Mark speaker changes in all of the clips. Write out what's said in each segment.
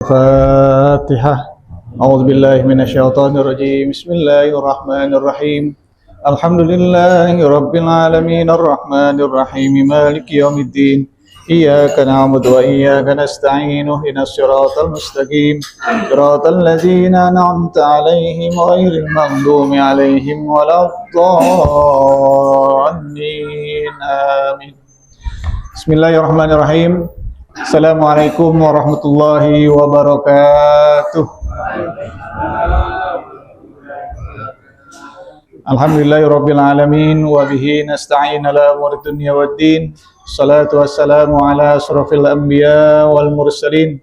Speaker 1: Fatihah. A'udzubillahi minasyaitonirrajim. Bismillahirrahmanirrahim. Alhamdulillahi rabbil alamin arrahmanir rahim maliki yaumiddin. Iyyaka na'budu wa iyyaka nasta'in ihdinas siratal mustaqim. Siratal ladzina an'amta 'alaihim ghairil maghdubi 'alaihim waladdallin. Amin. Bismillahirrahmanirrahim. Assalamualaikum warahmatullahi wabarakatuh. Alhamdulillahirabbil alamin wa bihi nasta'in ala umuri dunya waddin. Salatu wassalamu ala asyrafil anbiya wal mursalin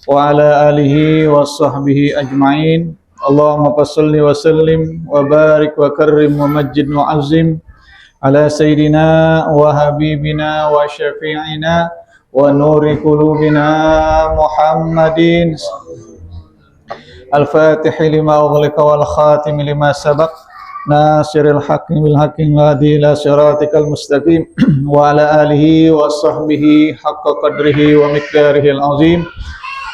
Speaker 1: wa ala alihi washabbihi ajmain. Allahumma shalli wa sallim wa barik wa karrim wa majjid wa azim ala sayyidina wa habibina wa syafi'ina wa nuri qulubina Muhammadin al-Fatih lima ughliqa wal khatim lima sabaq nasiril haqqi bil haqqi hadi ila siratikal mustaqim wa ala alihi wa sahbihi haqqa qadrihi wa miqdarihi al-azim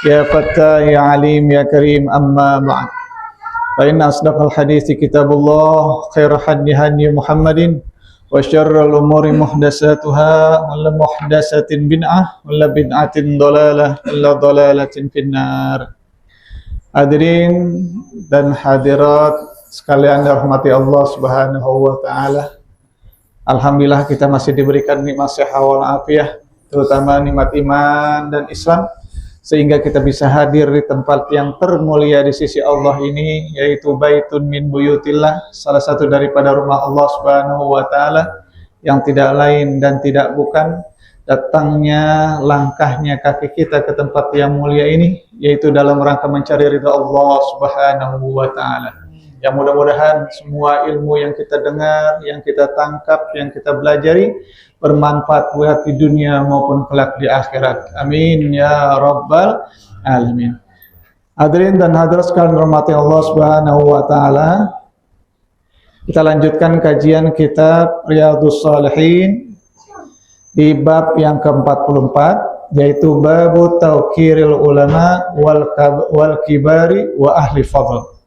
Speaker 1: ya fattah ya alim ya karim amma ba'd. Fa inna asdaqal hadithi kitabullah khairu hadi Muhammadin wa syarrul umuri muhdatsatuha wa kullu muhdatsatin bid'ah wa kullu bid'atin dhalalah wa kullu dhalalatin finnar. Hadirin dan hadirat sekalian dirahmati Allah Subhanahu wa taala. Alhamdulillah kita masih diberikan nikmat sehat wal afiah, terutama nikmat iman dan Islam, sehingga kita bisa hadir di tempat yang termulia di sisi Allah ini, yaitu Baitun min Buyutillah, salah satu daripada rumah Allah Subhanahu wa taala, yang tidak lain dan tidak bukan datangnya langkahnya kaki kita ke tempat yang mulia ini, yaitu dalam rangka mencari ridha Allah Subhanahu wa taala. Yang mudah-mudahan semua ilmu yang kita dengar, yang kita tangkap, yang kita belajari bermanfaat buat di dunia maupun kelak di akhirat. Amin ya rabbal alamin. Hadirin dan hadirat sekalian rahmati Allah Subhanahu wa taala. Kita lanjutkan kajian kitab Riyadhus Shalihin di bab yang ke-44, yaitu babu tauqiril ulama wal kibari wa ahli fadl.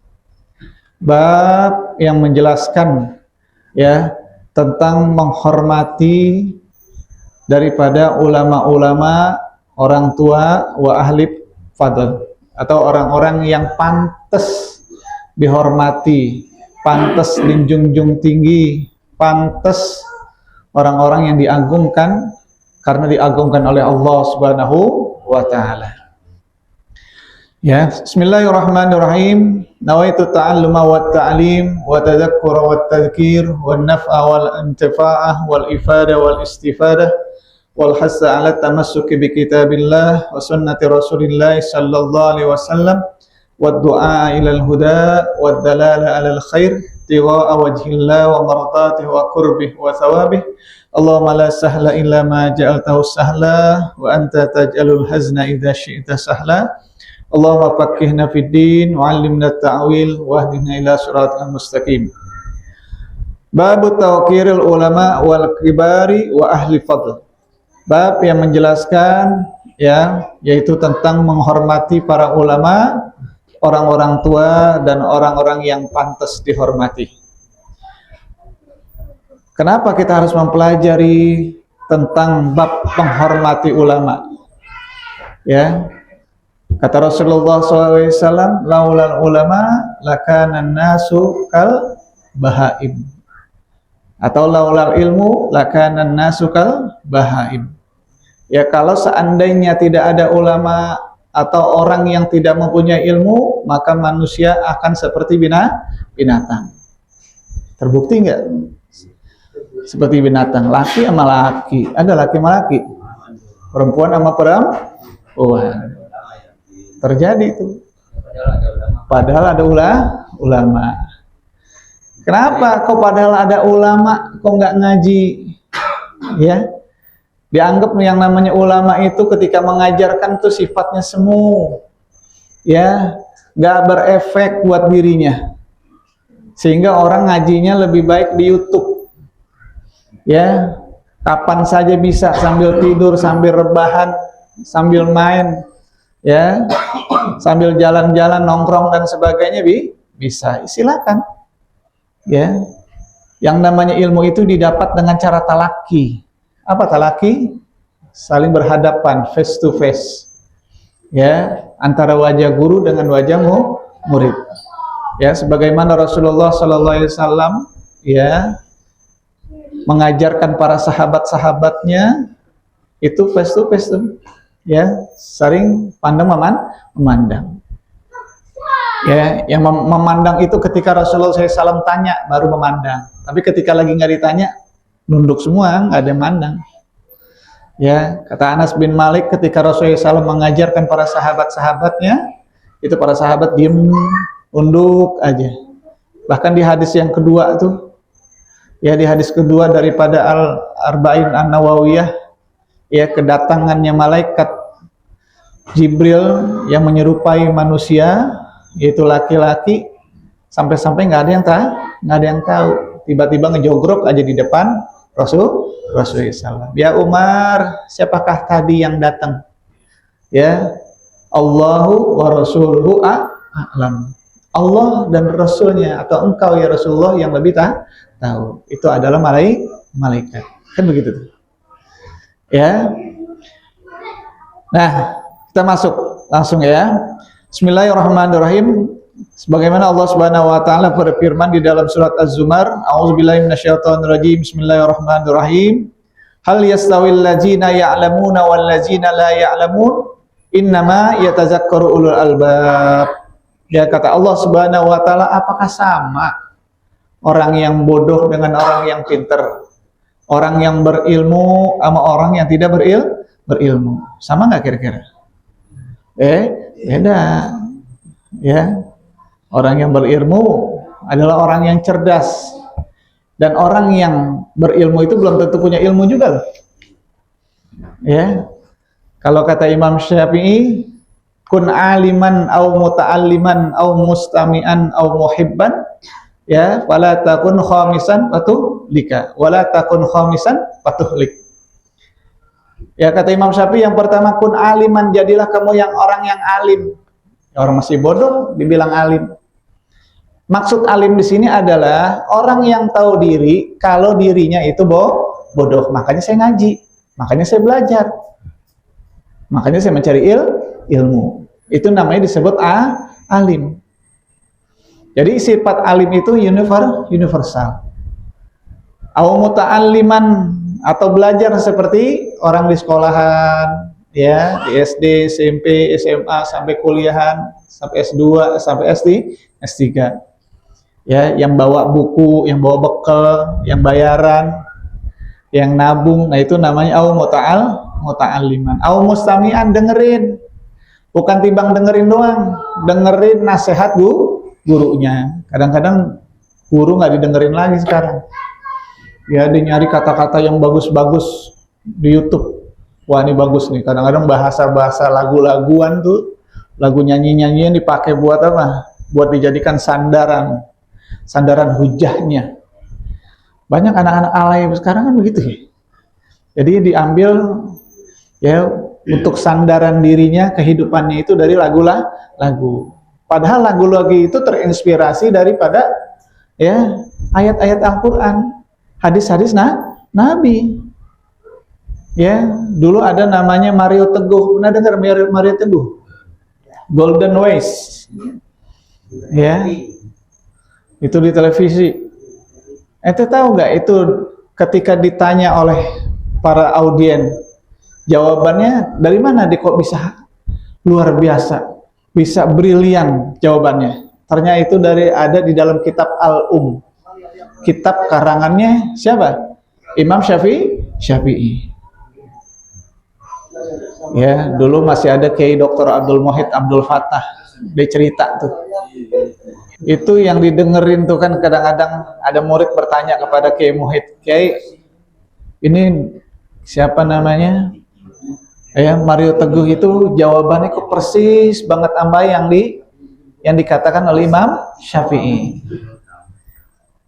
Speaker 1: Bab yang menjelaskan ya tentang menghormati daripada ulama-ulama, orang tua, wa ahli fadl, atau orang-orang yang pantas dihormati, pantas dijunjung tinggi, pantas orang-orang yang diagungkan karena diagungkan oleh Allah Subhanahu wa taala. Ya, bismillahirrahmanirrahim. Nawaitu ta'alluma wa ta'lim wa tadhakkura wa tadhkir wa naf'a wal intifa'ah wal ifada wal istifadah wal hassa ala tamassuki bi kitabillah wa sunnati rasulillah sallallahu alaihi wasallam wa du'a ila al-huda wa dalala ala al-khair tigha'a wajhillah wa maradatihi wa qurbih wa thawabih. Allahumma la sahla illa ma ja'altahu sahla wa anta taj'alul hazna idza syi'ta sahla. Allahumma faqihna fid din wa 'allimna at-ta'wil wa hdina ila siratal mustaqim. Bab tauqiril ulama wal kibari wa ahli fadl. Bab yang menjelaskan ya, yaitu tentang menghormati para ulama, orang-orang tua dan orang-orang yang pantas dihormati. Kenapa kita harus mempelajari tentang bab menghormati ulama? Ya, kata Rasulullah SAW, laulal ulama lakana nasu kal bahaim, atau laulal ilmu lakana nasu kal bahaim. Ya, kalau seandainya tidak ada ulama atau orang yang tidak mempunyai ilmu, maka manusia akan seperti binatang. Terbukti enggak? Seperti binatang, laki sama laki, ada laki sama laki, perempuan sama perempuan. Terjadi itu. Padahal ada ulama. Kenapa kok padahal ada ulama kok nggak ngaji? Ya, dianggap yang namanya ulama itu ketika mengajarkan tuh sifatnya semu, ya, nggak berefek buat dirinya, sehingga orang ngajinya lebih baik di YouTube. Ya, kapan saja bisa, sambil tidur, sambil rebahan, sambil main, ya, sambil jalan-jalan nongkrong dan sebagainya bisa, silakan. Ya, yang namanya ilmu itu didapat dengan cara talaki. Apa talaki? Saling berhadapan, face to face. Ya, antara wajah guru dengan wajah murid. Ya, sebagaimana Rasulullah sallallahu alaihi wasallam ya mengajarkan para sahabat-sahabatnya itu face to face tuh. Ya, saling pandang memandang. Ya, yang memandang itu ketika Rasulullah SAW tanya baru memandang. Tapi ketika lagi nggak ditanya, nunduk semua, nggak ada yang mandang. Ya, kata Anas bin Malik ketika Rasulullah SAW mengajarkan para sahabat-sahabatnya, itu para sahabat diem, nunduk aja. Bahkan di hadis yang kedua tuh, ya di hadis kedua daripada Al-Arba'in An-Nawawiyah, ya kedatangannya malaikat Jibril yang menyerupai manusia, yaitu laki-laki, sampai-sampai nggak ada yang tahu. Tiba-tiba ngejogrok aja di depan Rasulullah SAW. Ya Umar, siapakah tadi yang datang? Ya, Allahu wa Rasuluhu a'lam. Allah dan Rasulnya atau engkau ya Rasulullah yang lebih tahu. Itu adalah malaikat. Kan begitu tuh. Ya. Nah, kita masuk langsung ya. Bismillahirrahmanirrahim. Sebagaimana Allah Subhanahu wa taala berfirman di dalam surat Az-Zumar, A'udzubillahi minasyaitonirrajim. Bismillahirrahmanirrahim. Hal yastawil ladzina ya'lamuna wal ladzina la ya'lamun? Innama yatazakkaru ulul albab. Ya, kata Allah Subhanahu wa taala, apakah sama orang yang bodoh dengan orang yang pintar? Orang yang berilmu sama orang yang tidak berilmu. Sama nggak kira-kira? Beda. Ya. Orang yang berilmu adalah orang yang cerdas. Dan orang yang berilmu itu belum tentu punya ilmu juga loh. Ya. Kalau kata Imam Syafi'i, kun aliman au muta'alliman au mustami'an au muhibban, ya, wala takun khamisan patuhlika, wala takun khamisan patuhlik. Ya, kata Imam Syafi'i yang pertama, kun aliman, jadilah kamu yang orang yang alim. Orang masih bodoh dibilang alim. Maksud alim di sini adalah orang yang tahu diri kalau dirinya itu bodoh. Makanya saya ngaji, makanya saya belajar, makanya saya mencari ilmu. Itu namanya disebut alim. Jadi sifat alim itu universal. Au muta'alliman, atau belajar seperti orang di sekolahan, ya, di SD, SMP, SMA, sampai kuliahan, sampai S2, sampai S3. Ya, yang bawa buku, yang bawa bekal, yang bayaran, yang nabung, nah itu namanya au muta'alliman. Au mustami'an, dengerin. Bukan timbang dengerin doang, dengerin nasihat gurunya. Kadang-kadang guru nggak didengerin lagi sekarang. Ya, dia nyari kata-kata yang bagus-bagus di YouTube. Wah, ini bagus nih. Kadang-kadang bahasa-bahasa lagu-laguan tuh, lagu nyanyi-nyanyian dipakai buat apa? Buat dijadikan sandaran hujahnya. Banyak anak-anak alay sekarang kan begitu ya. Jadi diambil ya untuk sandaran dirinya, kehidupannya itu dari lagu. Padahal lagu-lagu itu terinspirasi daripada ya ayat-ayat Al-Qur'an, hadis-hadis Nabi. Ya, dulu ada namanya Mario Teguh. Pernah dengar Mario Teguh? Golden Ways. Ya. Itu di televisi. Ente tahu nggak itu ketika ditanya oleh para audien, jawabannya dari mana dia kok bisa luar biasa, bisa brilian jawabannya. Ternyata itu ada di dalam kitab Al-Um. Kitab karangannya siapa? Imam Syafi'i. Ya, dulu masih ada Kiai Dr. Abdul Muhyidd Abdul Fattah. Dia cerita tuh. Itu yang didengerin tuh kan, kadang-kadang ada murid bertanya kepada Kiai Muhyidd, Kiai, ini siapa namanya? Ya, Mario Teguh itu jawabannya kok persis banget sama yang dikatakan oleh Imam Syafi'i.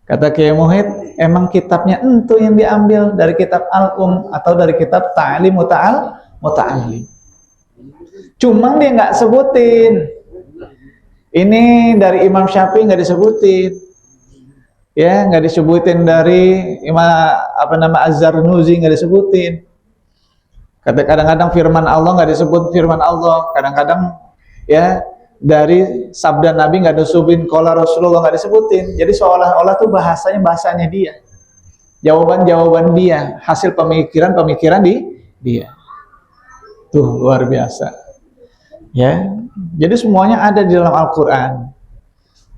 Speaker 1: Kata Kiai Muhyidd, emang kitabnya itu yang diambil dari kitab Al-Um atau dari kitab Ta'lim Muta'allim. Cuma dia nggak sebutin Ini dari Imam Syafi'i nggak disebutin, ya nggak disebutin dari Az-Zarnuzi nggak disebutin. Kadang-kadang firman Allah nggak disebut firman Allah, kadang-kadang ya dari sabda Nabi nggak disebutin, qala Rasulullah nggak disebutin. Jadi seolah-olah tuh bahasanya dia, jawaban dia, hasil pemikiran dia. Tuh luar biasa, ya. Jadi semuanya ada di dalam Al-Quran,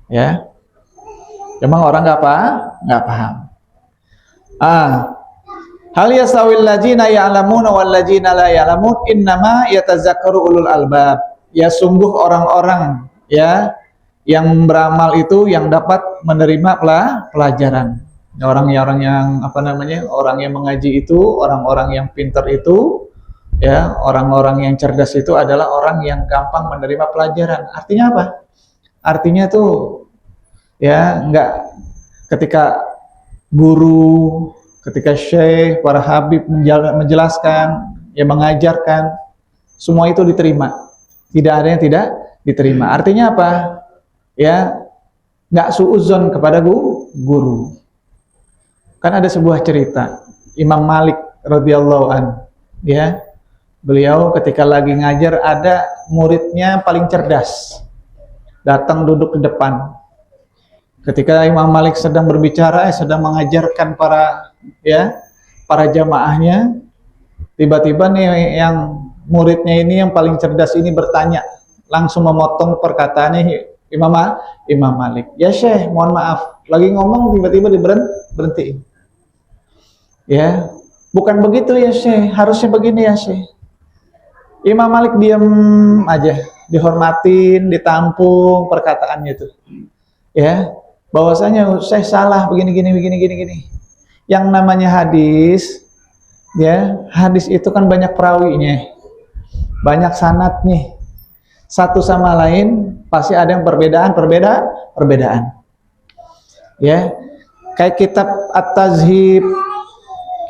Speaker 1: ya. Emang orang nggak paham. Hal yastawil ladzina ya'lamuna wal ladzina la ya'lamun innama yatazakkaru ulul albab. Ya sungguh orang-orang ya yang beramal itu yang dapat menerima pelajaran. Orang-orang yang orang yang mengaji itu, orang-orang yang pintar itu, ya orang-orang yang cerdas itu adalah orang yang gampang menerima pelajaran. Artinya apa? Artinya tuh ya enggak ketika guru, ketika syekh, para habib menjelaskan, ya mengajarkan, semua itu diterima. Tidak ada yang tidak diterima. Artinya apa? Ya enggak suudzon kepada guru. Kan ada sebuah cerita Imam Malik radhiyallahu an, ya. Beliau ketika lagi ngajar ada muridnya paling cerdas. Datang duduk di depan. Ketika Imam Malik sedang berbicara, sedang mengajarkan para jamaahnya, tiba-tiba nih yang muridnya ini yang paling cerdas ini bertanya, langsung memotong perkataannya Imam Malik. Ya Syekh, mohon maaf, lagi ngomong tiba-tiba berhenti. Ya, bukan begitu ya Syekh, harusnya begini ya Syekh. Imam Malik diam aja, dihormatin, ditampung perkataannya itu. Ya, bahwasanya saya salah begini. Yang namanya hadis, ya, hadis itu kan banyak perawinya, banyak sanadnya. Satu sama lain pasti ada yang perbedaan. Ya, kayak kitab At-Tazhib,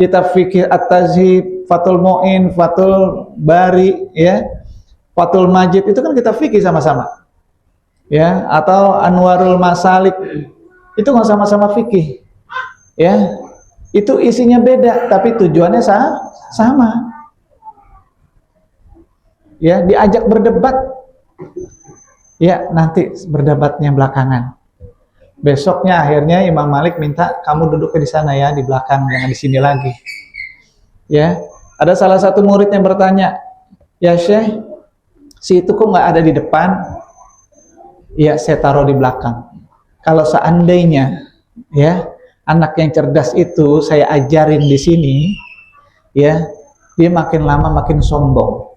Speaker 1: kitab fikih At-Tazhib, Fathul Mu'in, Fathul Bari, ya, Fathul Majid itu kan kitab fikih sama-sama. Ya, atau Anwarul Masalik itu nggak sama-sama fikih, ya, itu isinya beda tapi tujuannya sama, ya, diajak berdebat, ya, nanti berdebatnya belakangan. Besoknya akhirnya Imam Malik minta kamu duduk di sana ya, di belakang, jangan di sini lagi, ya. Ada salah satu murid yang bertanya, ya Syekh, si itu kok nggak ada di depan? Ya, saya taruh di belakang. Kalau seandainya ya anak yang cerdas itu saya ajarin di sini, ya, dia makin lama makin sombong.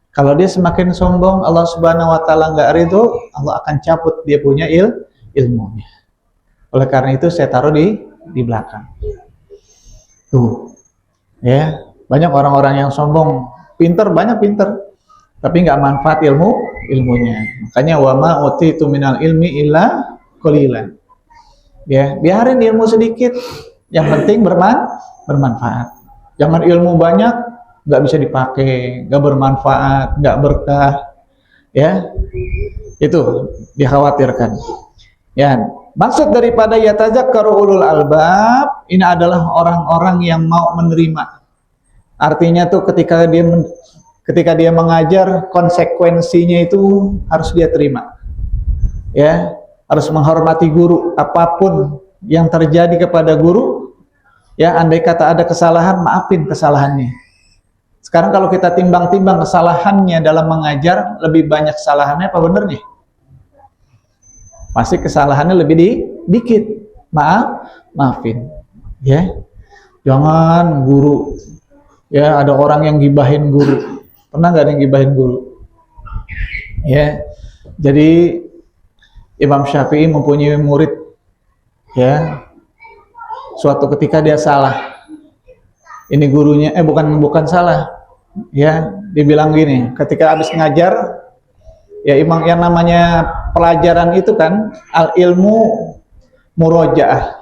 Speaker 1: Kalau dia semakin sombong, Allah Subhanahu wa taala nggak ridho, Allah akan cabut dia punya ilmunya. Oleh karena itu saya taruh di belakang. Tuh. Ya, banyak orang-orang yang sombong, banyak pinter, tapi nggak manfaat ilmunya. Makanya wama utitu minal ilmi illa qalilan. Ya, biarin ilmu sedikit, yang penting bermanfaat. Jangan ilmu banyak nggak bisa dipakai, nggak bermanfaat, nggak berkah. Ya, itu dikhawatirkan. Ya, maksud daripada yatazakkaru ulul albab ini adalah orang-orang yang mau menerima. Artinya tuh ketika dia mengajar, konsekuensinya itu harus dia terima. Ya, harus menghormati guru. Apapun yang terjadi kepada guru, ya, andai kata ada kesalahan, maafin kesalahannya. Sekarang kalau kita timbang-timbang kesalahannya dalam mengajar, lebih banyak kesalahannya apa benernya? Pasti kesalahannya lebih dikit. Maafin. Ya, jangan guru. Ya, ada orang yang gibahin guru. Pernah nggak ada yang gibahin guru? Ya, jadi Imam Syafi'i mempunyai murid, ya, suatu ketika dia salah. Ini gurunya, bukan salah, ya, dibilang gini, ketika habis ngajar, ya, imam yang namanya pelajaran itu kan al ilmu murojaah,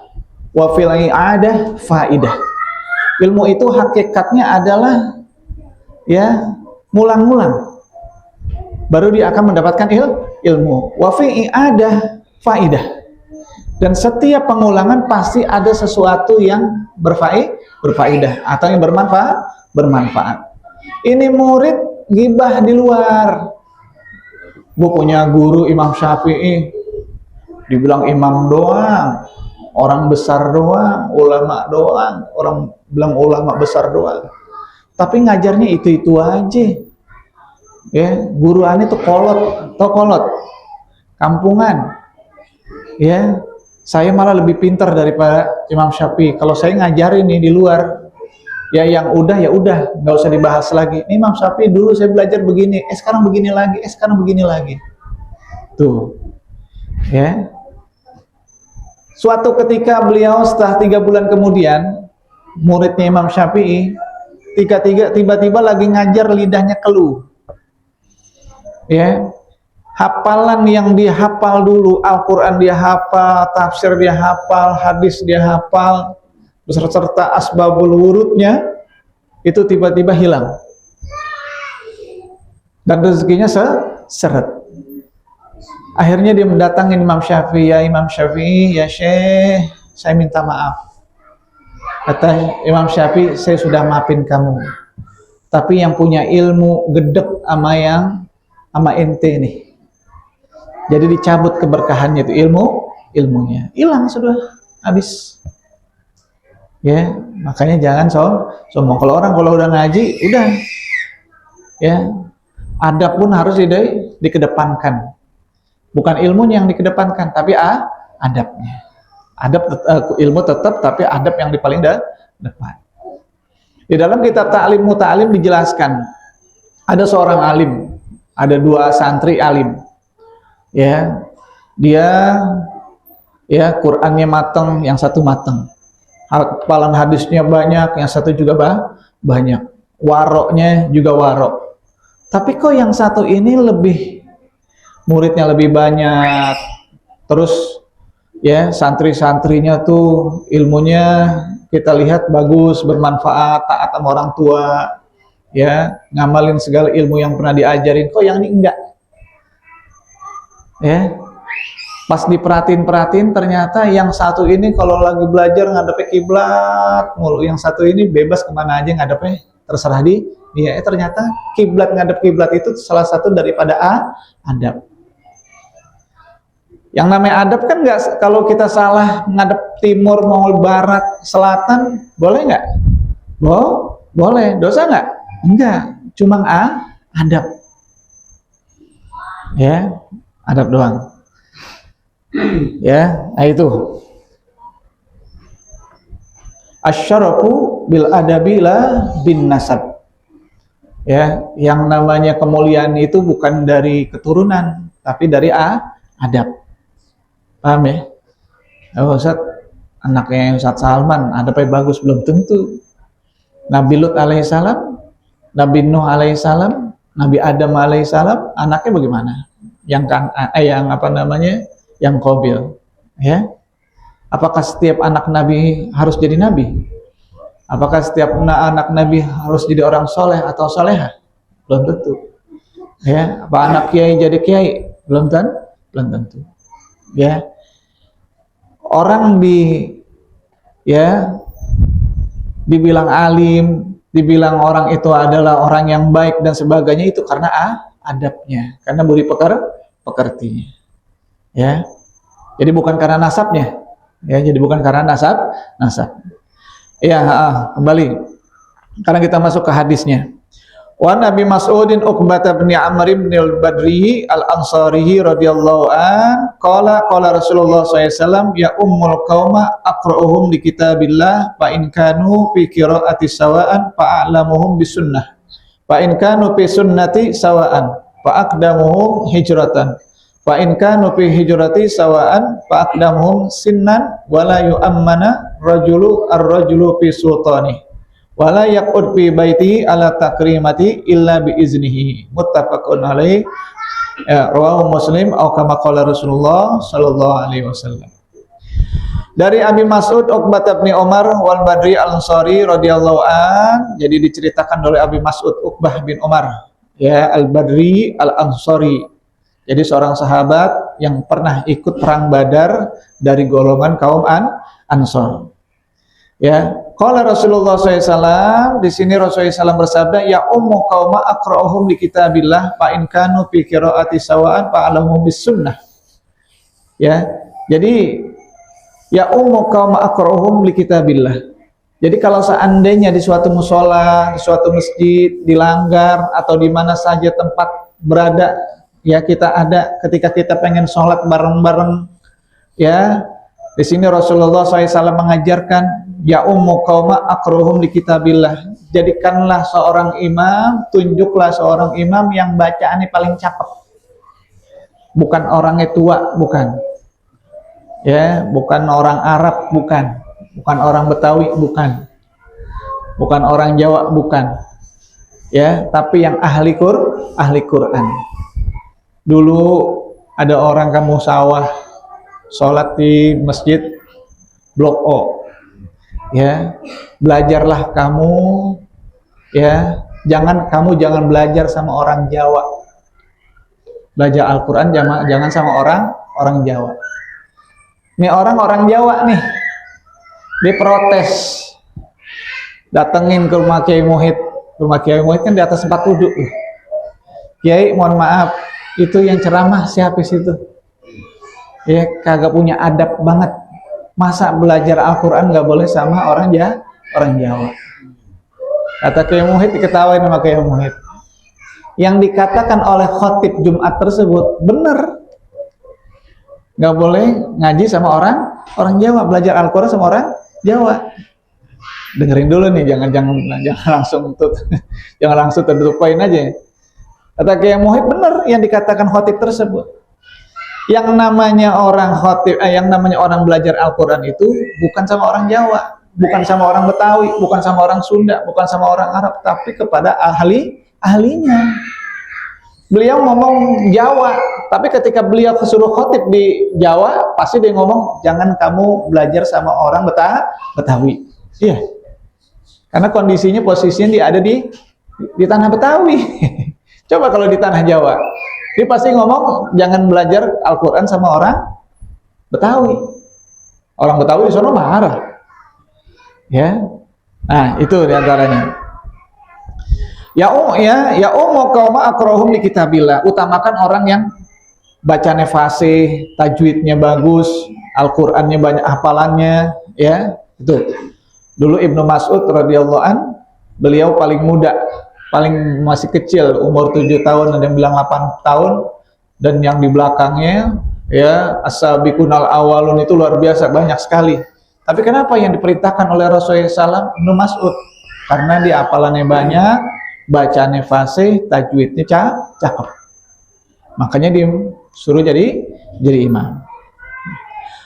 Speaker 1: wa fil i'adah faidah. Ilmu itu hakikatnya adalah ya ngulang-ngulang, baru dia akan mendapatkan ilmu. Wa fi i'adah faidah. Dan setiap pengulangan pasti ada sesuatu yang berfaedah atau yang bermanfaat. Ini murid gibah di luar. Bukunya guru Imam Syafi'i, dibilang imam doang, orang besar doang, ulama doang, orang bilang ulama besar doang. Tapi ngajarnya itu-itu aja. Ya, guru ani tuh kolot, kampungan. Ya, saya malah lebih pintar daripada Imam Syafi'i. Kalau saya ngajarin nih di luar, ya yang udah ya udah, nggak usah dibahas lagi. Ini Imam Syafi'i dulu saya belajar begini, sekarang begini lagi, sekarang begini lagi. Tuh, ya. Suatu ketika beliau setelah 3 bulan kemudian, muridnya Imam Syafi'i, tiba-tiba lagi ngajar lidahnya keluh. Ya. Hafalan yang dia hafal dulu, Al-Quran dia hafal, tafsir dia hafal, hadis dia hafal, beserta asbabul wurudnya, itu tiba-tiba hilang. Dan rezekinya seret. Akhirnya dia mendatangi Imam Syafi'i, ya Imam Syafi'i, ya Syekh, saya minta maaf. Kata Imam Syafi'i, saya sudah maafin kamu. Tapi yang punya ilmu gedek sama ente nih. Jadi dicabut keberkahannya itu ilmunya hilang sudah habis. Ya, makanya jangan sombong. Kalau udah ngaji udah, ya, adab pun harus dikedepankan. Bukan ilmunya yang dikedepankan, tapi adabnya. Ilmu tetap, tapi adab yang di paling depan. Di dalam kitab Ta'lim Muta'alim dijelaskan, ada seorang alim, ada 2 santri alim. Ya, dia ya Qurannya mateng, yang satu mateng, hafalan hadisnya banyak, yang satu juga banyak, waroknya juga warok. Tapi kok yang satu ini muridnya lebih banyak, terus ya santri-santrinya tuh ilmunya kita lihat bagus, bermanfaat, taat sama orang tua, ya ngamalin segala ilmu yang pernah diajarin. Kok yang ini enggak? Ya, pas diperhatiin ternyata yang satu ini kalau lagi belajar ngadepnya kiblat mulu, yang satu ini bebas kemana aja ngadepnya, terserah dia. Ternyata ngadep kiblat itu salah satu daripada adab. Yang namanya adab kan nggak, kalau kita salah ngadep timur mau barat selatan boleh nggak? Boleh. Dosa nggak? Enggak, cuma adab. Ya. Adab doang. Ya, nah itu. Asyarafu bil adabi la bin nasab. Ya, yang namanya kemuliaan itu bukan dari keturunan, tapi dari adab. Paham ya? Oh, Ustaz, anaknya Ustaz Salman adabnya bagus, belum tentu. Nabi Lut alaihissalam, Nabi Nuh alaihissalam, Nabi Adam alaihissalam, anaknya bagaimana? Yang Qabil, ya. Apakah setiap anak nabi harus jadi nabi? Apakah setiap anak nabi harus jadi orang soleh atau soleha? Belum tentu. Ya, apa anak kiai jadi kiai? Belum tentu. Ya. Orang dibilang alim, dibilang orang itu adalah orang yang baik dan sebagainya, itu karena adabnya, karena budi pekertinya. Ya. Jadi bukan karena nasabnya. Ya, jadi bukan karena nasab. Ya, kembali. Sekarang kita masuk ke hadisnya. Wa Nabi Mas'udin Uqbah bin Amr bin al-Badri al-Ansari radhiyallahu an qala Rasulullah SAW ya ummul qauma aqra'uhum li kitabillah fa in kanu fi qira'ati sawa'an fa a'lamuhum bisunnah fa in kanu fi sunnati sawa'an fa aqdamuhum hijratan fa in kanu fi hijrati sawa'an fa aqdamuhum sinnan wala yu'ammana ar-rajulu fi sultani wala yaqud fi baiti ala takrimati illa bi iznihi muttafaqun alaih. Rawahu Muslim atau kama qala Rasulullah sallallahu alaihi wasallam. Dari Abi Mas'ud Uqbah bin Umar wal Badri al-Ansari radhiyallahu an, jadi diceritakan oleh Abi Mas'ud Uqbah bin Umar, ya, al-Badri al-Ansari, Jadi seorang sahabat yang pernah ikut perang Badar dari golongan kaum Ansor. Ya, qala Rasulullah SAW, di sini Rasulullah SAW bersabda, ya ummu qauma aqra'uhum li kitabillah fa in kanu fi qiraati sawa'an fa alamu bis sunnah. Ya, jadi ya ummu qauma aqra'uhum li kitabillah. Jadi kalau seandainya di suatu musola, di suatu masjid dilanggar atau di mana saja tempat berada, ya kita ada ketika kita pengen sholat bareng-bareng, ya di sini Rasulullah SAW mengajarkan ya ummu qauma aqra'uhum li kitabillah. Jadikanlah seorang imam, tunjuklah seorang imam yang bacaannya paling cakep. Bukan orangnya tua, bukan. Ya, bukan orang Arab, bukan. Bukan orang Betawi, bukan. Bukan orang Jawa, bukan. Ya, tapi yang ahli Quran. Dulu ada orang kampung sawah sholat di masjid Blok O. Ya, belajarlah kamu, ya, kamu jangan belajar sama orang Jawa. Belajar Al-Quran jangan sama orang Jawa. Nih orang Jawa nih diprotes, datengin ke rumah Kiai Muhid. Rumah Kiai Muhid kan di atas tempat duduk. Kiai, mohon maaf, itu yang ceramah siapa situ? Ya, kagak punya adab banget. Masa belajar Al-Quran gak boleh sama orang Jawa? Kata Kiai Muhid, diketawain sama Kiai Muhid. Yang dikatakan oleh khotib Jumat tersebut benar. Gak boleh ngaji sama orang Jawa, belajar Al-Quran sama orang Jawa. Dengerin dulu nih, jangan langsung jangan langsung tertutup poin aja. Kata Kiai Muhid benar yang dikatakan khotib tersebut. Yang namanya orang khotib, yang namanya orang belajar Al-Quran itu bukan sama orang Jawa, bukan sama orang Betawi, bukan sama orang Sunda, bukan sama orang Arab, tapi kepada ahlinya. Beliau ngomong Jawa, tapi ketika beliau kesuruh khotib di Jawa, pasti dia ngomong, jangan kamu belajar sama orang Betawi. Iya. Karena kondisinya, posisinya dia ada di tanah Betawi. Coba kalau di tanah Jawa, dia pasti ngomong, jangan belajar Al-Quran sama orang Betawi. Orang Betawi di sana marah. Ya. Nah, itu diantaranya. Ya ummu qauma aqra'uhum li kitabillah. Utamakan orang yang bacanya fasih, tajwidnya bagus, Al-Qur'annya banyak hafalannya, ya. Itu. Dulu Ibnu Mas'ud radhiyallahu an, beliau paling muda, paling masih kecil, umur 7 tahun, ada yang bilang 8 tahun, dan yang di belakangnya ya as-sabiqunal awalun itu luar biasa, banyak sekali. Tapi kenapa yang diperintahkan oleh Rasulullah SAW Ibnu Mas'ud? Karena dia hafalannya banyak, bacaannya fasih, tajwidnya cakep. Makanya disuruh jadi imam.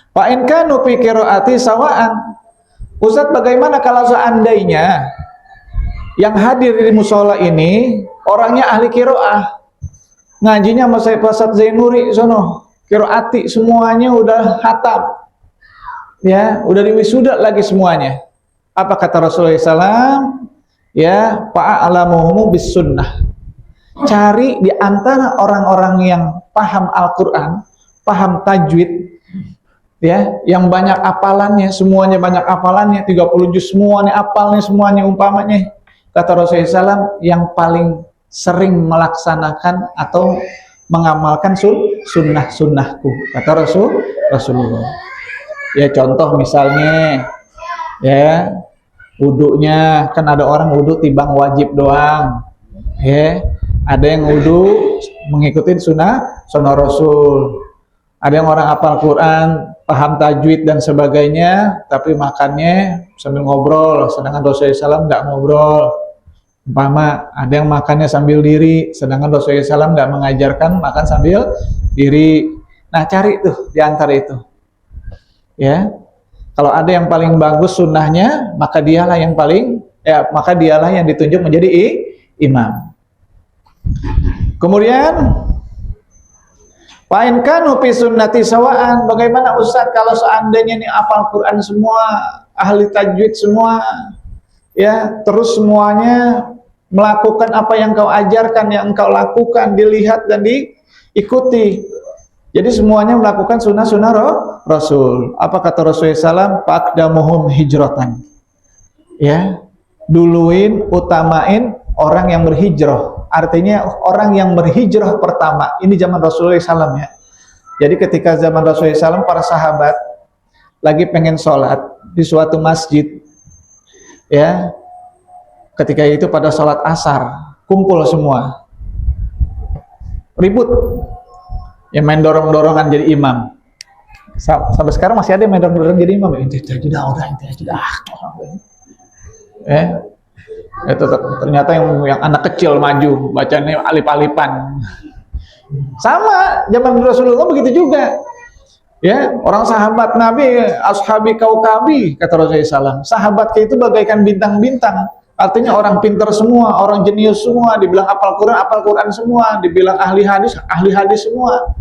Speaker 1: Fa in kanu fi qiraati sawaan. Ustaz, bagaimana kalau seandainya yang hadir di musola ini orangnya ahli qiraah, ngajinya sama saya Ustaz Zainuri sono, qiraati semuanya udah khatam, ya, udah diwisuda lagi semuanya. Apa kata Rasulullah SAW? Ya, fa'alamuhum bis sunnah. Cari di antara orang-orang yang paham Al-Quran, paham tajwid, ya, yang banyak apalannya, semuanya banyak apalannya, 30 juz semuanya apalnya, semuanya umpamanya. Kata Rasulullah SAW, yang paling sering melaksanakan atau mengamalkan sunnah-sunnahku, kata Rasulullah. Ya, contoh misalnya, ya, wudunya, kan ada orang wudu timbang wajib doang, ya. Ada yang wudu mengikuti sunnah Rasul. Ada yang orang hafal Quran, paham tajwid dan sebagainya, tapi makannya sambil ngobrol, sedangkan Rasulullah SAW nggak ngobrol. Umpama ada yang makannya sambil diri, sedangkan Rasulullah SAW nggak mengajarkan makan sambil diri. Nah, cari tuh di antara itu, ya. Kalau ada yang paling bagus sunnahnya, maka dialah yang ditunjuk menjadi imam. Kemudian Fa'in kanu fi sunnati sawa'an. Bagaimana Ustaz kalau seandainya ini hafal Quran semua, ahli tajwid semua, ya, terus semuanya melakukan apa yang kau ajarkan, yang engkau lakukan, dilihat dan ikuti. Jadi semuanya melakukan sunnah-sunnah Rasul. Apa kata Rasulullah SAW? Faqdamuhum hijratan. Ya, duluin, utamain orang yang berhijrah. Artinya orang yang berhijrah pertama. Ini zaman Rasulullah SAW ya. Jadi ketika zaman Rasulullah SAW, para sahabat lagi pengen sholat di suatu masjid, ya. Ketika itu pada sholat asar, kumpul semua, ribut. Yang main dorong-dorongan jadi imam. Sampai sekarang masih ada yang main dorong-dorongan jadi imam. Itu ternyata yang anak kecil maju, bacanya alip-alipan. Sama zaman Rasulullah begitu juga. Ya, orang sahabat Nabi, ashabi kaukabi, kata Rasulullah SAW. Sahabatnya itu bagaikan bintang-bintang. Artinya orang pintar semua, orang jenius semua, dibilang apal Quran semua, dibilang ahli hadis semua.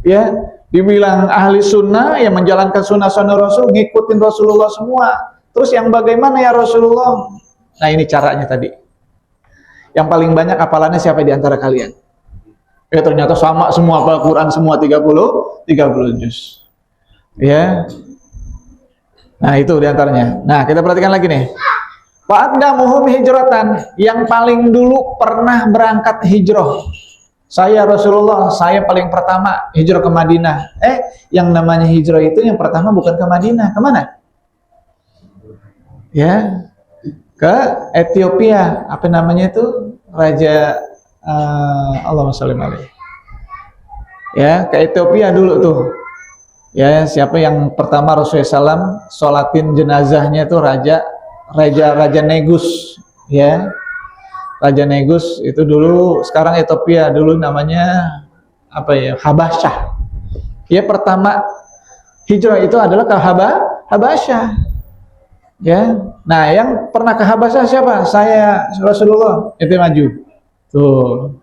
Speaker 1: Ya, dibilang ahli sunnah, yang menjalankan sunnah-sunnah Rasul, ngikutin Rasulullah semua. Terus yang bagaimana ya Rasulullah? Nah, ini caranya tadi. Yang paling banyak hafalannya siapa di antara kalian? Ya, ternyata sama semua hafal Quran semua 30 juz. Ya. Nah, itu di antaranya. Nah, kita perhatikan lagi nih. Fa'aqdamuhum hijratan, yang paling dulu pernah berangkat hijrah. Saya Rasulullah, saya paling pertama hijrah ke Madinah. Yang namanya hijrah itu yang pertama bukan ke Madinah, kemana? Ya, ke Ethiopia. Apa namanya itu? Raja Allahumma sholli alaihi. Ya, ke Ethiopia dulu tuh. Ya, siapa yang pertama Rasulullah SAW sholatin jenazahnya itu Raja Negus, ya. Raja Negus itu dulu, sekarang Ethiopia, dulu namanya apa ya? Habasyah. Ya, pertama hijrah itu adalah ke Habasyah. Ya. Nah, yang pernah ke Habasyah siapa? Saya Rasulullah, itu maju. Tuh.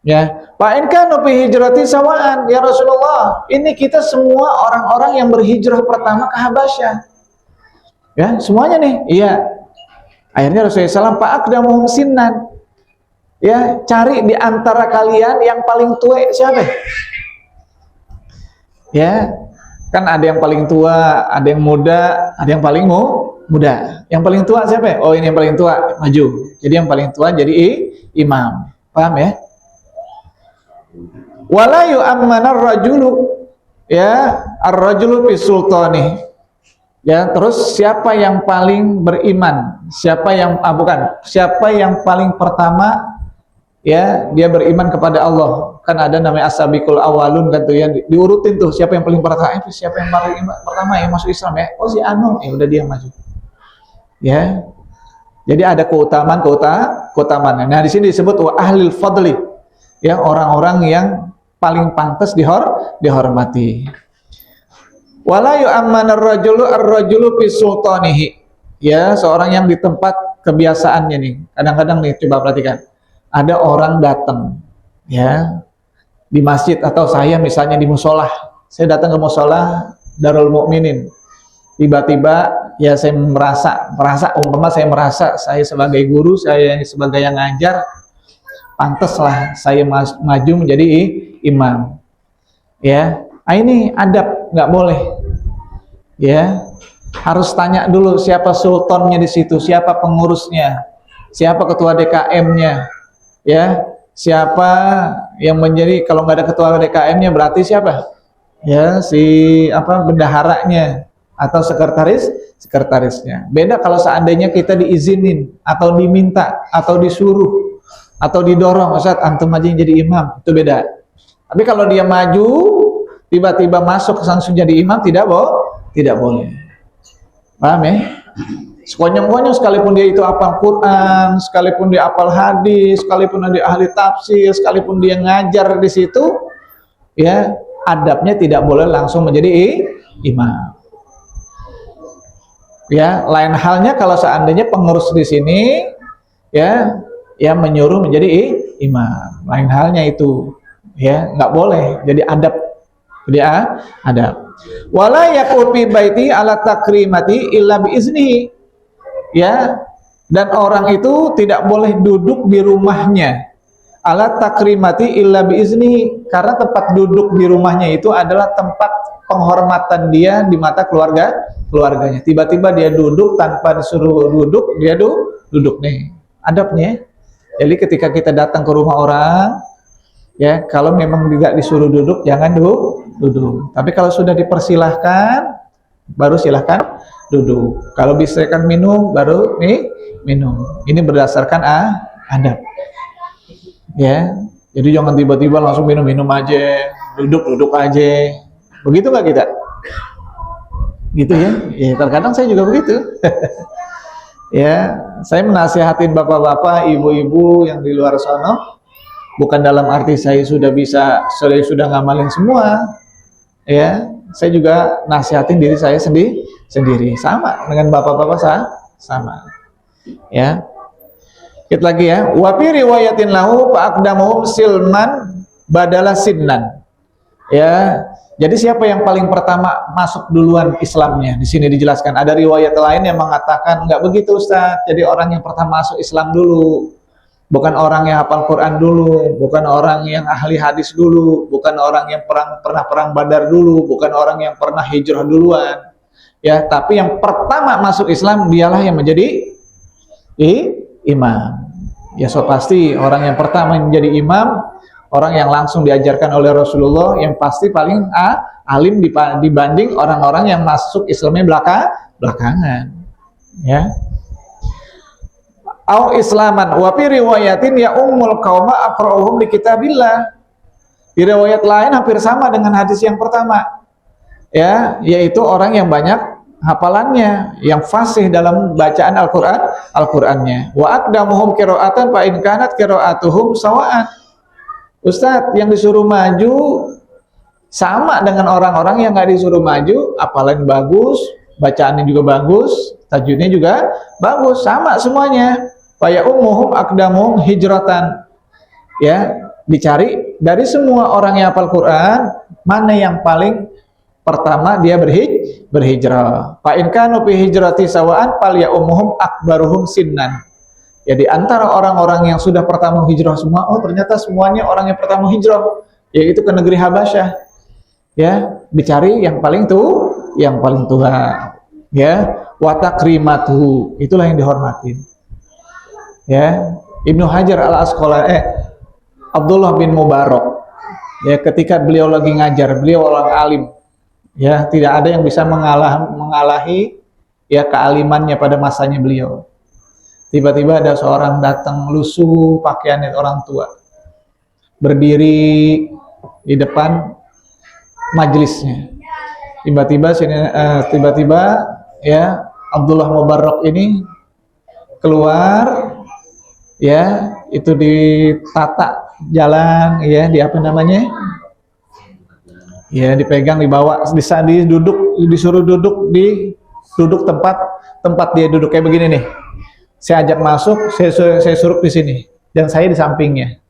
Speaker 1: Ya, Pak Inka nupi hijrati sawaan ya Rasulullah. Ini kita semua orang-orang yang berhijrah pertama ke Habasyah. Ya, semuanya nih. Iya. Akhirnya Rasulullah SAW fa'aqdamuhum sinnan. Ya, cari di antara kalian yang paling tua siapa? Ya, kan ada yang paling tua, ada yang muda, ada yang paling muda. Yang paling tua siapa? Oh, ini yang paling tua, maju. Jadi yang paling tua jadi imam. Paham ya? Wala yu'ammanar rajulu, ya, ar-rajulu fi sultani. Ya, terus siapa yang paling beriman? Siapa yang siapa yang paling pertama, ya, dia beriman kepada Allah. Kan ada namanya as-sabiqul awalun kan tuh, ya, diurutin tuh siapa yang paling pertama, siapa yang paling pertama yang masuk Islam ya. Oh, si anu, ya udah dia maju. Ya. Jadi ada keutamaan. Nah, di sini disebut wa ahlil fadli. Ya, orang-orang yang paling pantas dihormati. Wala yu'ammanar rajulu ar-rajulu fi sultanihi. Ya, seorang yang di tempat kebiasaannya nih. Kadang-kadang nih, coba perhatikan. Ada orang datang, ya, di masjid atau saya misalnya di musola. Saya datang ke musola Darul Mukminin. Tiba-tiba ya saya merasa umpama saya merasa saya sebagai guru, saya sebagai yang ngajar, pantaslah saya maju menjadi imam. Ya, ini adab, nggak boleh. Ya, harus tanya dulu siapa sultannya di situ, siapa pengurusnya, siapa ketua DKM-nya, ya, siapa yang menjadi, kalau nggak ada ketua DKM-nya berarti siapa? Ya, si bendaharanya atau sekretarisnya. Beda kalau seandainya kita diizinin atau diminta atau disuruh atau didorong, Ustaz antum aja yang jadi imam, itu beda. Tapi kalau dia maju tiba-tiba masuk langsung jadi imam, tidak boleh. Paham ya? Sekonyong-konyong sekalipun dia itu hafal Quran, sekalipun dia hafal hadis, sekalipun dia ahli tafsir, sekalipun dia ngajar di situ, ya, adabnya tidak boleh langsung menjadi imam. Ya, lain halnya kalau seandainya pengurus di sini ya menyuruh menjadi imam. Lain halnya itu. Ya, nggak boleh. Jadi adab. Jadi adab. Wala yaqul fi baiti ala takrimati illa bi iznihi. Ya, dan orang itu tidak boleh duduk di rumahnya Ala takrimati illa biizni, karena tempat duduk di rumahnya itu adalah tempat penghormatan dia di mata keluarganya. Tiba-tiba dia duduk tanpa disuruh duduk, dia duduk nih. Adabnya. Jadi ketika kita datang ke rumah orang, ya kalau memang tidak disuruh duduk, jangan duduk. Tapi kalau sudah dipersilahkan, baru silahkan duduk. Kalau bisa kan minum, baru minum. Ini berdasarkan adab. Ya, jadi jangan tiba-tiba langsung minum aja, duduk aja. Begitu nggak kita? Gitu ya? Ya terkadang saya juga begitu. Ya, saya menasihatin bapak-bapak, ibu-ibu yang di luar sana, bukan dalam arti saya sudah sudah ngamalin semua. Ya, saya juga nasihatin diri saya sendiri, sama dengan bapak-bapak sama. Ya. Kita lagi ya, wa fi riwayatin lahu fa aqdamuhum silman badala sinnan. Ya, jadi siapa yang paling pertama masuk duluan Islamnya? Di sini dijelaskan. Ada riwayat lain yang mengatakan enggak begitu Ustaz. Jadi orang yang pertama masuk Islam dulu, bukan orang yang hafal Quran dulu, bukan orang yang ahli hadis dulu, bukan orang yang pernah perang Badar dulu, bukan orang yang pernah hijrah duluan. Ya, tapi yang pertama masuk Islam dialah yang menjadi imam. Ya so pasti orang yang pertama yang menjadi imam, orang yang langsung diajarkan oleh Rasulullah, yang pasti paling alim dibanding orang-orang yang masuk Islamnya belakangan. Ya. Au islaman wa fi riwayatin ya ummul qauma aqra'uhum li kitabillah. Di riwayat lain hampir sama dengan hadis yang pertama. Ya, yaitu orang yang banyak hafalannya, yang fasih dalam bacaan Al-Qur'annya. Wa aqdamuhum qira'atan fa in kanat qira'atuhum sawa'an. Ustadz, yang disuruh maju sama dengan orang-orang yang nggak disuruh maju, hafalan bagus, bacaannya juga bagus, tajwidnya juga bagus, sama semuanya. Fa ya ummuhum aqdamuhum hijratan. Ya, dicari dari semua orang yang hafal Quran, mana yang paling pertama dia berhijrah. Fa in kanu fi hijrati sawaan fal ya ummuhum akbaruhum sinnan. Ya di antara orang-orang yang sudah pertama hijrah semua, oh ternyata semuanya orang yang pertama hijrah, yaitu ke negeri Habasyah. Ya, dicari yang paling tua. Ya, wa takrimatuhu, itulah yang dihormatin. Ya, Ibnu Hajar Al-Asqalani Abdullah bin Mubarak. Ya, ketika beliau lagi ngajar, beliau orang alim. Ya, tidak ada yang bisa mengalahi ya kealimannya pada masanya beliau. Tiba-tiba ada seorang datang lusuh pakaiannya orang tua, berdiri di depan majelisnya. Tiba-tiba ya Abdullah Mubarak ini keluar, ya itu ditata jalan, ya di apa namanya? Ya dipegang, dibawa, disuruh duduk tempat dia duduk kayak begini nih. Saya ajak masuk, saya suruh di sini, dan saya di sampingnya.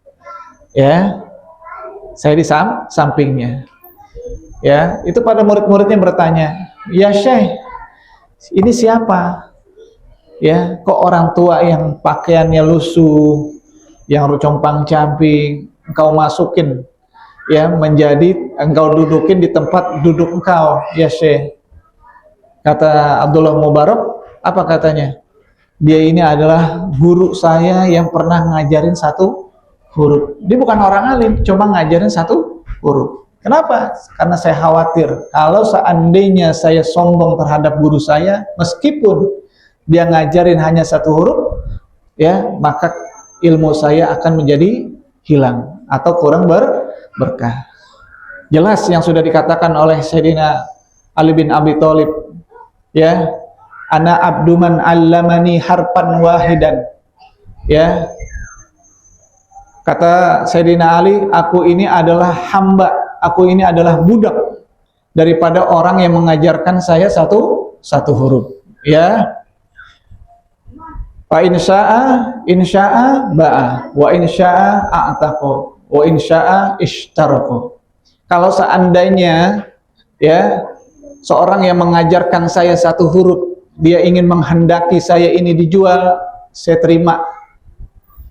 Speaker 1: Ya, saya di sampingnya. Ya, itu pada murid-muridnya bertanya, ya Syekh, ini siapa? Ya, kok orang tua yang pakaiannya lusuh, yang compang-camping, engkau masukin, ya engkau dudukin di tempat duduk engkau, ya Syekh. Kata Abdullah Mubarak, apa katanya? Dia ini adalah guru saya yang pernah ngajarin satu huruf. Dia bukan orang alim, cuma ngajarin satu huruf. Kenapa? Karena saya khawatir kalau seandainya saya sombong terhadap guru saya, meskipun dia ngajarin hanya satu huruf, ya maka ilmu saya akan menjadi hilang atau kurang berkah. Jelas yang sudah dikatakan oleh Sayyidina Ali bin Abi Thalib, ya, ana abduman allamani harpan wahidan. Ya, kata Sayyidina Ali, aku ini adalah hamba, aku ini adalah budak daripada orang yang mengajarkan saya satu huruf. Ya, fa insya'a ba'a, wa insya'a a'taqo, wa insya'a ishtaraqo. Kalau seandainya ya seorang yang mengajarkan saya satu huruf, dia ingin menghendaki saya ini dijual, saya terima.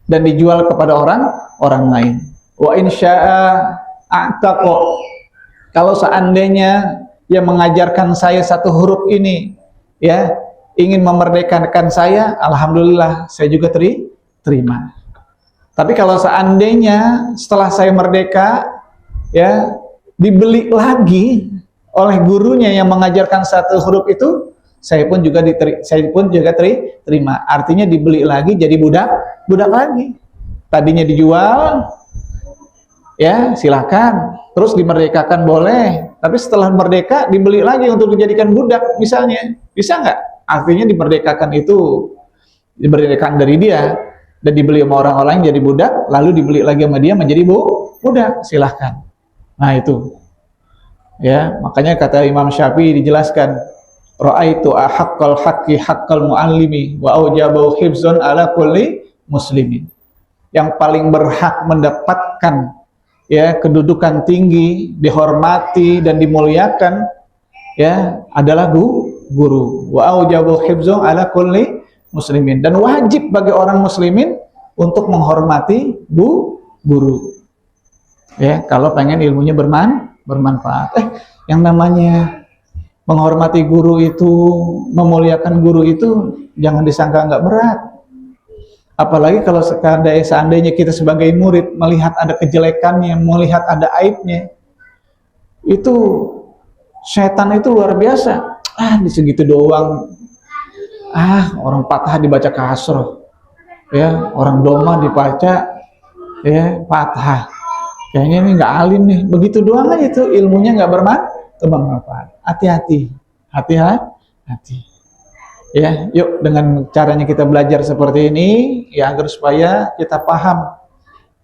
Speaker 1: dan dijual kepada orang lain. Wa in syaa'a a'taqa. Kalau seandainya yang mengajarkan saya satu huruf ini ya ingin memerdekakan saya, alhamdulillah saya juga terima. Tapi kalau seandainya setelah saya merdeka ya dibeli lagi oleh gurunya yang mengajarkan satu huruf itu, saya pun juga terima. Artinya dibeli lagi jadi budak lagi. Tadinya dijual ya silakan, terus dimerdekakan boleh, tapi setelah merdeka dibeli lagi untuk dijadikan budak misalnya, bisa nggak? Artinya dimerdekakan itu dimerdekakan dari dia dan dibeli sama orang lain jadi budak, lalu dibeli lagi sama dia menjadi budak, silahkan. Nah itu ya, makanya kata Imam Syafi'i dijelaskan, ra'aitu ahaqqal haqqi haqqal muallimi wa aujabahu hifzan ala kulli muslimin. Yang paling berhak mendapatkan ya kedudukan tinggi, dihormati dan dimuliakan ya adalah guru. Wa aujabahu hifzan ala kulli muslimin, dan wajib bagi orang muslimin untuk menghormati guru. Ya, kalau pengen ilmunya bermanfaat. Yang namanya menghormati guru itu, memuliakan guru itu jangan disangka nggak berat. Apalagi kalau seandainya kita sebagai murid melihat ada kejelekannya, melihat ada aibnya, itu setan itu luar biasa. Di segitu doang. Orang Fathah dibaca kasroh, ya, orang doma dibaca ya Fathah. Kayaknya ini nggak alim nih. Begitu doang aja itu ilmunya nggak bermanfaat. Hati-hati. Ya, yuk dengan caranya kita belajar seperti ini ya, agar supaya kita paham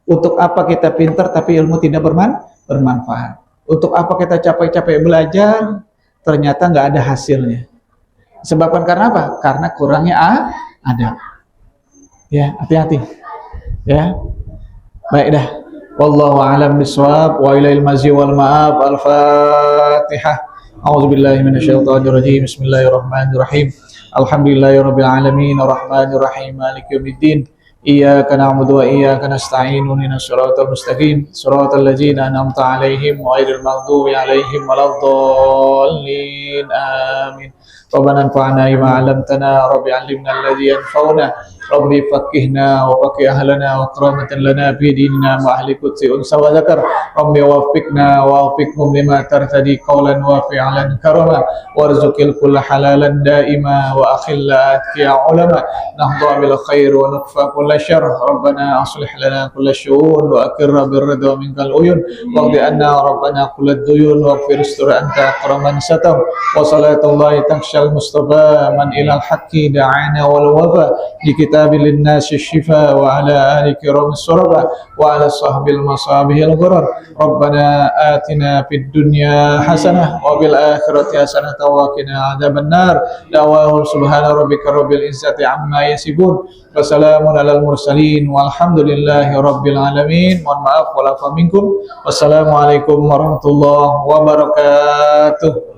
Speaker 1: untuk apa kita pintar tapi ilmu tidak bermanfaat. Untuk apa kita capek-capek belajar ternyata nggak ada hasilnya. Sebabkan karena apa? Karena kurangnya adab. Ya, hati-hati. Ya. Baik dah. Wallahu a'lam bishawab wa ilaihil mazzi wal ma'ab. Al-Fatihah. A'udzubillahi minasyaitonir rajim. Bismillahirrahmanirrahim. Alhamdulillahirabbil alamin arrahmanir rahim maliki yaumiddin. Iyyaka na'budu wa iyyaka nasta'in. Ihdinas siratal mustaqim. Siratal ladzina an'amta 'alaihim ghairil maghdubi 'alaihim waladdallin. Amin. Rabbana anfa'na bima 'allamtana, rabbi 'allimna alladhi yanfa'una, rabbi faqqihna wa faqih ahlana wa karamatan lana fi dinina wa ahli qudsi unsa wa zakar, rabbi waffiqna wa waffiqhum lima tartadi qawlan wa fi'lan karama warzuqil kulla halalan daima wa akhilla atqiya ulama nahdu bil khair wa nukfa kulla syarr. Rabbana aslih lana kulla syu'un wa akirna birridha minkal uyun waqdi anna rabbana kulla duyun wa fir istur anta akraman satam wa salatullahi takshal mustafa man ilal haqqi da'ana wal wafa di kitabil linnasi syifa wa ala ali kiram suraba wa ala sahbil masabihil ghurar. Rabbana atina fid dunya hasanah wa bil akhirati hasanah wa qina adzabannar. Da'awahum subhana rabbika rabbil izzati amma yasifun wa salamun alal mursalin walhamdulillahi rabbil alamin. Mohon maaf wala minkum. Wassalamualaikum warahmatullahi wabarakatuh.